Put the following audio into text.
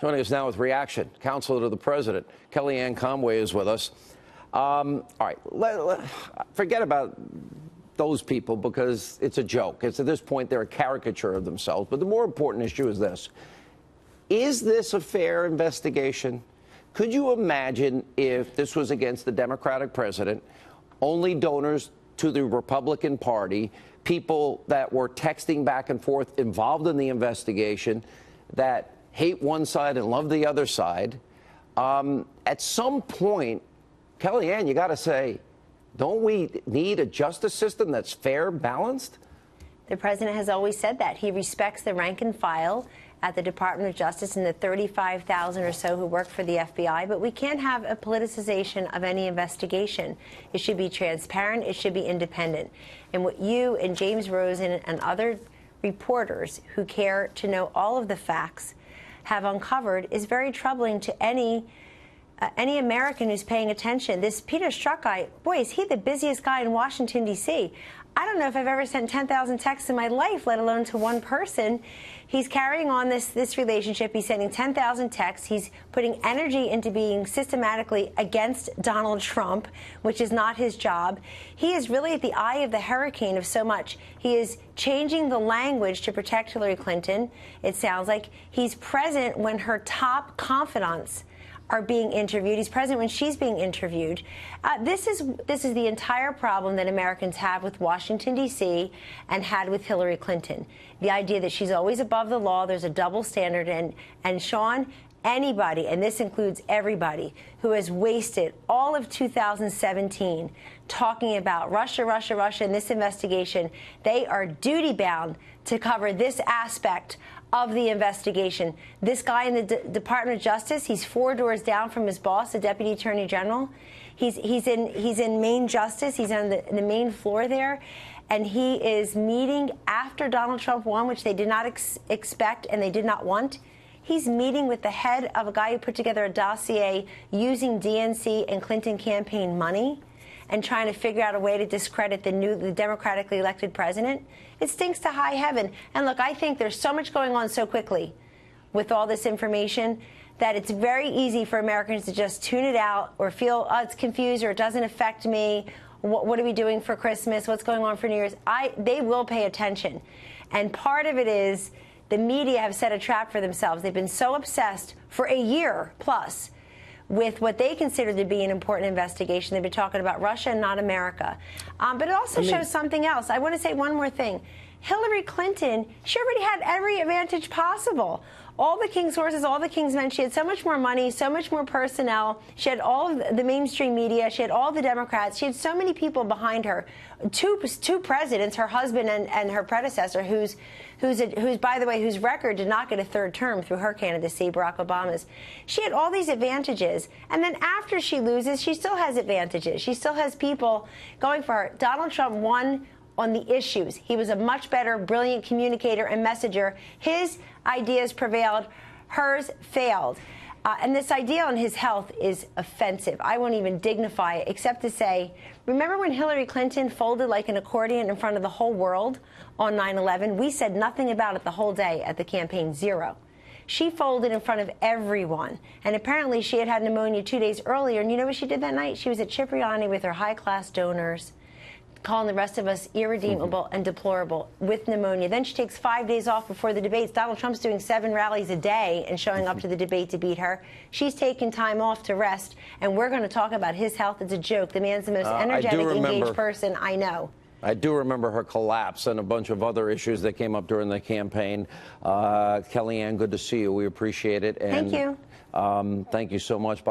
Joining us now with reaction, counselor to the president, Kellyanne Conway is with us. All right, forget about those people because it's a joke. It's at this point they're a caricature of themselves. But the more important issue is this. Is this a fair investigation? Could you imagine if this was against the Democratic president, only donors to the Republican Party, people that were texting back and forth involved in the investigation that hate one side and love the other side? At some point, Kellyanne, you got to say, don't we need a justice system that's fair, balanced? The president has always said that. He respects the rank and file at the Department of Justice and the 35,000 or so who work for the FBI, but we can't have a politicization of any investigation. It should be transparent. It should be independent. And what you and James Rosen and other reporters who care to know all of the facts have uncovered is very troubling to any American who's paying attention. This Peter Strzok guy, boy, is he the busiest guy in Washington, D.C. I don't know if I've ever sent 10,000 texts in my life, let alone to one person. He's carrying on this relationship. He's sending 10,000 texts. He's putting energy into being systematically against Donald Trump, which is not his job. He is really at the eye of the hurricane of so much. He is changing the language to protect Hillary Clinton. It sounds like he's present when her top confidants are being interviewed. He's present when she's being interviewed. This is the entire problem that Americans have with Washington, D.C. and had with Hillary Clinton. The idea that she's always above the law, there's a double standard. And Sean, anybody, and this includes everybody, who has wasted all of 2017 talking about Russia, Russia, Russia in this investigation, they are duty-bound to cover this aspect of the investigation. This guy in the Department of Justice, he's 4 doors down from his boss, the Deputy Attorney General. He's in Main Justice. He's on the main floor there. And he is meeting after Donald Trump won, which they did not expect and they did not want. He's meeting with the head of a guy who put together a dossier using DNC and Clinton campaign money and trying to figure out a way to discredit the democratically elected president. It stinks to high heaven. And look, I think there's so much going on so quickly with all this information that it's very easy for Americans to just tune it out or feel, oh, it's confused or it doesn't affect me. What are we doing for Christmas? What's going on for New Year's? They will pay attention. And part of it is the media have set a trap for themselves. They've been so obsessed for a year plus with what they consider to be an important investigation. They've been talking about Russia and not America. But it also shows something else. I want to say one more thing. Hillary Clinton, she already had every advantage possible. All the king's horses, all the king's men. She had so much more money, so much more personnel. She had all of the mainstream media. She had all the Democrats. She had so many people behind her. Two presidents, her husband and her predecessor, who's by the way, whose record did not get a third term through her candidacy, Barack Obama's. She had all these advantages. And then after she loses, she still has advantages. She still has people going for her. Donald Trump won on the issues. He was a much better, brilliant communicator and messenger. His ideas prevailed. Hers failed. And this idea on his health is offensive. I won't even dignify it except to say, remember when Hillary Clinton folded like an accordion in front of the whole world on 9/11? We said nothing about it the whole day at the campaign, zero. She folded in front of everyone. And apparently she had pneumonia 2 days earlier. And you know what she did that night? She was at Cipriani with her high-class donors, calling the rest of us irredeemable and deplorable with pneumonia. Then she takes 5 days off before the debates. Donald Trump's doing 7 rallies a day and showing up to the debate to beat her. She's taking time off to rest, and we're going to talk about his health. It's a joke. The man's the most energetic, engaged person I know. I do remember her collapse and a bunch of other issues that came up during the campaign. Kellyanne, good to see you. We appreciate it. And, thank you. Thank you so much.